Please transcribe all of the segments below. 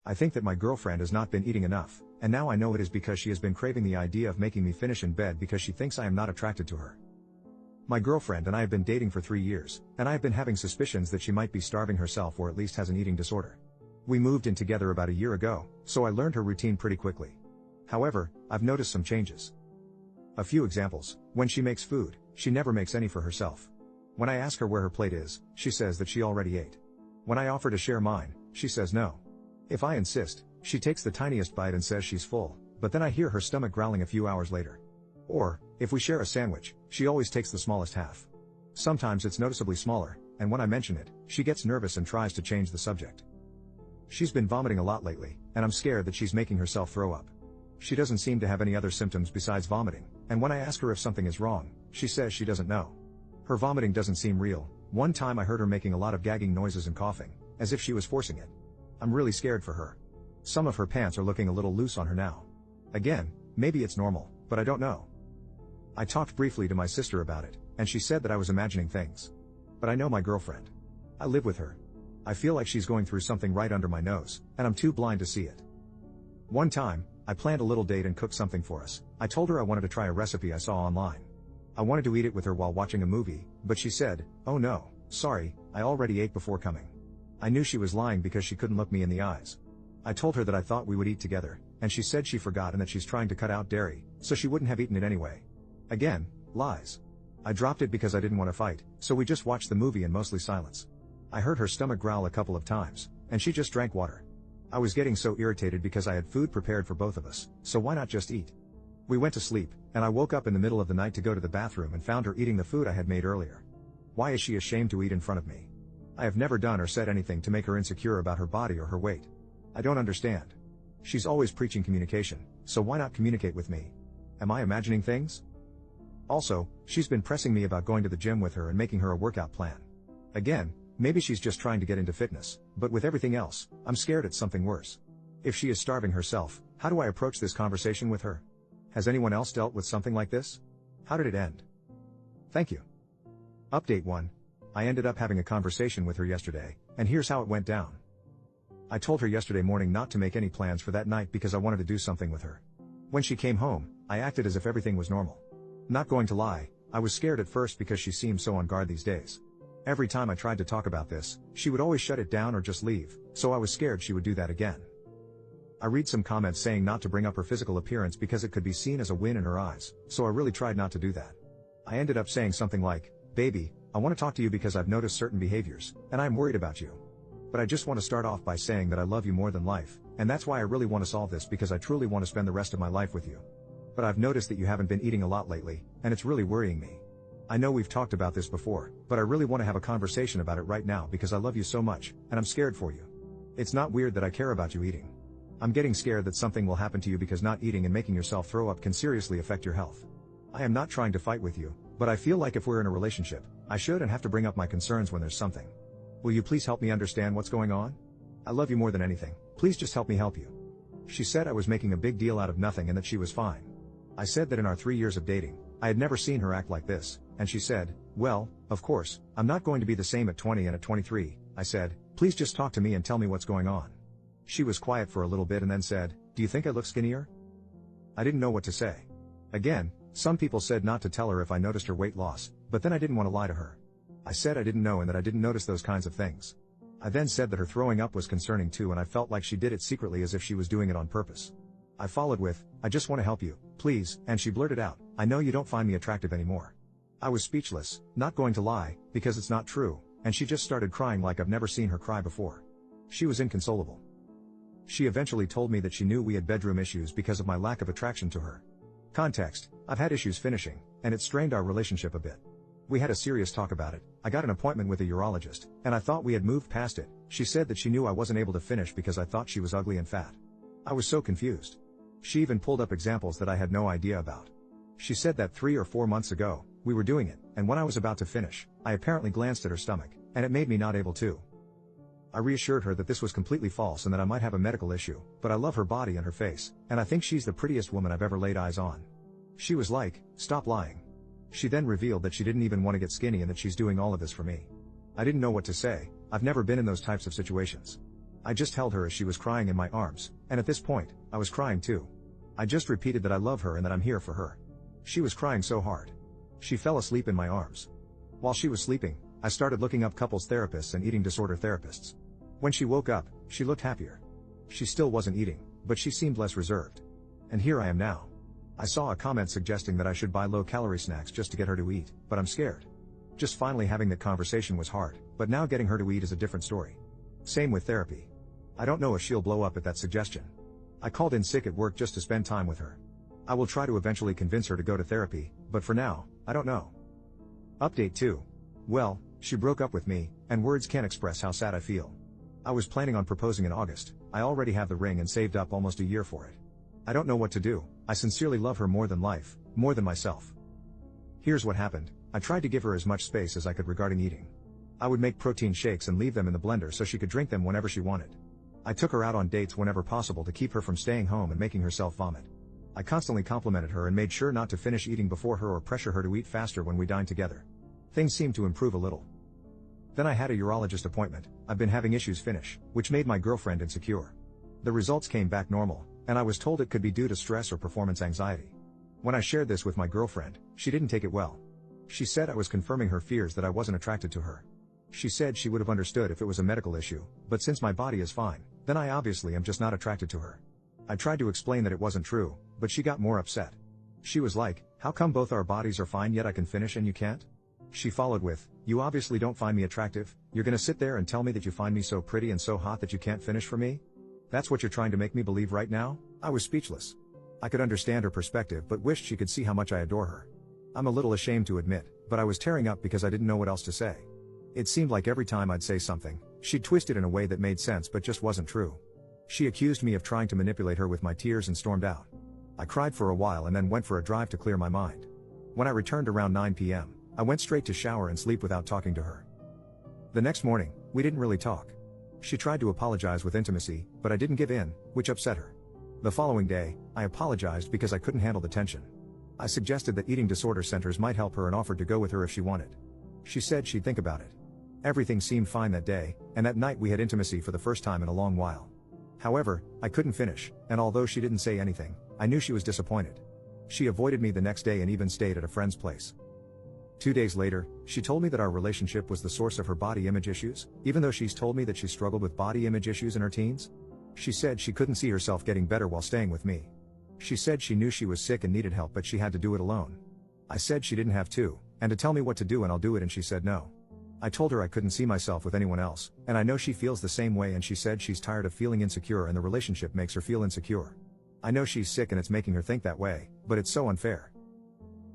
I think that my girlfriend has not been eating enough, and now I know it is because she has been craving the idea of making me finish in bed because she thinks I am not attracted to her. My girlfriend and I have been dating for 3 years, and I have been having suspicions that she might be starving herself or at least has an eating disorder. We moved in together about a year ago, so I learned her routine pretty quickly. However, I've noticed some changes. A few examples: when she makes food, she never makes any for herself. When I ask her where her plate is, she says that she already ate. When I offer to share mine, she says no. If I insist, she takes the tiniest bite and says she's full, but then I hear her stomach growling a few hours later. Or, if we share a sandwich, she always takes the smallest half. Sometimes it's noticeably smaller, and when I mention it, she gets nervous and tries to change the subject. She's been vomiting a lot lately, and I'm scared that she's making herself throw up. She doesn't seem to have any other symptoms besides vomiting, and when I ask her if something is wrong, she says she doesn't know. Her vomiting doesn't seem real. One time I heard her making a lot of gagging noises and coughing, as if she was forcing it. I'm really scared for her. Some of her pants are looking a little loose on her now. Again, maybe it's normal, but I don't know. I talked briefly to my sister about it, and she said that I was imagining things. But I know my girlfriend. I live with her. I feel like she's going through something right under my nose, and I'm too blind to see it. One time, I planned a little date and cooked something for us. I told her I wanted to try a recipe I saw online. I wanted to eat it with her while watching a movie, but she said, "Oh no, sorry, I already ate before coming." I knew she was lying because she couldn't look me in the eyes. I told her that I thought we would eat together, and she said she forgot and that she's trying to cut out dairy, so she wouldn't have eaten it anyway. Again, lies. I dropped it because I didn't want to fight, so we just watched the movie in mostly silence. I heard her stomach growl a couple of times, and she just drank water. I was getting so irritated because I had food prepared for both of us, so why not just eat? We went to sleep, and I woke up in the middle of the night to go to the bathroom and found her eating the food I had made earlier. Why is she ashamed to eat in front of me? I have never done or said anything to make her insecure about her body or her weight. I don't understand. She's always preaching communication, so why not communicate with me? Am I imagining things? Also, she's been pressing me about going to the gym with her and making her a workout plan. Again, maybe she's just trying to get into fitness, but with everything else, I'm scared it's something worse. If she is starving herself, how do I approach this conversation with her? Has anyone else dealt with something like this? How did it end? Thank you. Update 1. I ended up having a conversation with her yesterday, and here's how it went down. I told her yesterday morning not to make any plans for that night because I wanted to do something with her. When she came home, I acted as if everything was normal. Not going to lie, I was scared at first because she seems so on guard these days. Every time I tried to talk about this, she would always shut it down or just leave, so I was scared she would do that again. I read some comments saying not to bring up her physical appearance because it could be seen as a win in her eyes, so I really tried not to do that. I ended up saying something like, "Baby, I want to talk to you because I've noticed certain behaviors, and I'm worried about you. But I just want to start off by saying that I love you more than life, and that's why I really want to solve this because I truly want to spend the rest of my life with you. But I've noticed that you haven't been eating a lot lately, and it's really worrying me. I know we've talked about this before, but I really want to have a conversation about it right now because I love you so much, and I'm scared for you. It's not weird that I care about you eating. I'm getting scared that something will happen to you because not eating and making yourself throw up can seriously affect your health. I am not trying to fight with you, but I feel like if we're in a relationship, I should and have to bring up my concerns when there's something. Will you please help me understand what's going on? I love you more than anything, please just help me help you." She said I was making a big deal out of nothing and that she was fine. I said that in our 3 years of dating, I had never seen her act like this, and she said, "Well, of course, I'm not going to be the same at 20 and at 23, I said, "Please just talk to me and tell me what's going on." She was quiet for a little bit and then said, "Do you think I look skinnier?" I didn't know what to say. Again, some people said not to tell her if I noticed her weight loss, but then I didn't want to lie to her. I said I didn't know and that I didn't notice those kinds of things. I then said that her throwing up was concerning too and I felt like she did it secretly as if she was doing it on purpose. I followed with, "I just want to help you, please," and she blurted out, "I know you don't find me attractive anymore." I was speechless, not going to lie, because it's not true, and she just started crying like I've never seen her cry before. She was inconsolable. She eventually told me that she knew we had bedroom issues because of my lack of attraction to her. Context: I've had issues finishing, and it strained our relationship a bit. We had a serious talk about it. I got an appointment with a urologist, and I thought we had moved past it. She said that she knew I wasn't able to finish because I thought she was ugly and fat. I was so confused. She even pulled up examples that I had no idea about. She said that 3 or 4 months ago, we were doing it, and when I was about to finish, I apparently glanced at her stomach, and it made me not able to. I reassured her that this was completely false and that I might have a medical issue, but I love her body and her face, and I think she's the prettiest woman I've ever laid eyes on. She was like, "Stop lying." She then revealed that she didn't even want to get skinny and that she's doing all of this for me. I didn't know what to say. I've never been in those types of situations. I just held her as she was crying in my arms, and at this point, I was crying too. I just repeated that I love her and that I'm here for her. She was crying so hard. She fell asleep in my arms. While she was sleeping, I started looking up couples therapists and eating disorder therapists. When she woke up, she looked happier. She still wasn't eating, but she seemed less reserved. And here I am now. I saw a comment suggesting that I should buy low-calorie snacks just to get her to eat, but I'm scared. Just finally having that conversation was hard, but now getting her to eat is a different story. Same with therapy. I don't know if she'll blow up at that suggestion. I called in sick at work just to spend time with her. I will try to eventually convince her to go to therapy, but for now, I don't know. Update 2. Well, she broke up with me, and words can't express how sad I feel. I was planning on proposing in August. I already have the ring and saved up almost a year for it. I don't know what to do. I sincerely love her more than life, more than myself. Here's what happened. I tried to give her as much space as I could regarding eating. I would make protein shakes and leave them in the blender so she could drink them whenever she wanted. I took her out on dates whenever possible to keep her from staying home and making herself vomit. I constantly complimented her and made sure not to finish eating before her or pressure her to eat faster when we dined together. Things seemed to improve a little. Then I had a urologist appointment. I've been having issues finish, which made my girlfriend insecure. The results came back normal, and I was told it could be due to stress or performance anxiety. When I shared this with my girlfriend, she didn't take it well. She said I was confirming her fears that I wasn't attracted to her. She said she would have understood if it was a medical issue, but since my body is fine, then I obviously am just not attracted to her. I tried to explain that it wasn't true, but she got more upset. She was like, "How come both our bodies are fine yet I can finish and you can't?" She followed with, "You obviously don't find me attractive. You're gonna sit there and tell me that you find me so pretty and so hot that you can't finish for me? That's what you're trying to make me believe right now?" I was speechless. I could understand her perspective but wished she could see how much I adore her. I'm a little ashamed to admit, but I was tearing up because I didn't know what else to say. It seemed like every time I'd say something, she'd twist it in a way that made sense but just wasn't true. She accused me of trying to manipulate her with my tears and stormed out. I cried for a while and then went for a drive to clear my mind. When I returned around 9 p.m., I went straight to shower and sleep without talking to her. The next morning, we didn't really talk. She tried to apologize with intimacy, but I didn't give in, which upset her. The following day, I apologized because I couldn't handle the tension. I suggested that eating disorder centers might help her and offered to go with her if she wanted. She said she'd think about it. Everything seemed fine that day, and that night we had intimacy for the first time in a long while. However, I couldn't finish, and although she didn't say anything, I knew she was disappointed. She avoided me the next day and even stayed at a friend's place. 2 days later, she told me that our relationship was the source of her body image issues, even though she's told me that she struggled with body image issues in her teens. She said she couldn't see herself getting better while staying with me. She said she knew she was sick and needed help but she had to do it alone. I said she didn't have to, and to tell me what to do and I'll do it, and she said no. I told her I couldn't see myself with anyone else, and I know she feels the same way, and she said she's tired of feeling insecure and the relationship makes her feel insecure. I know she's sick and it's making her think that way, but it's so unfair.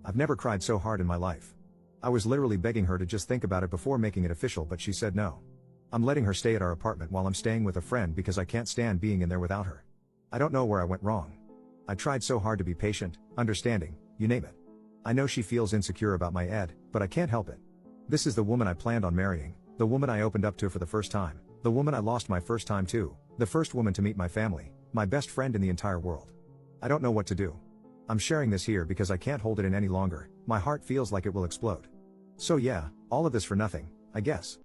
I've never cried so hard in my life. I was literally begging her to just think about it before making it official, but she said no. I'm letting her stay at our apartment while I'm staying with a friend because I can't stand being in there without her. I don't know where I went wrong. I tried so hard to be patient, understanding, you name it. I know she feels insecure about my ed, but I can't help it. This is the woman I planned on marrying, the woman I opened up to for the first time, the woman I lost my first time to, the first woman to meet my family, my best friend in the entire world. I don't know what to do. I'm sharing this here because I can't hold it in any longer. My heart feels like it will explode. So yeah, all of this for nothing, I guess.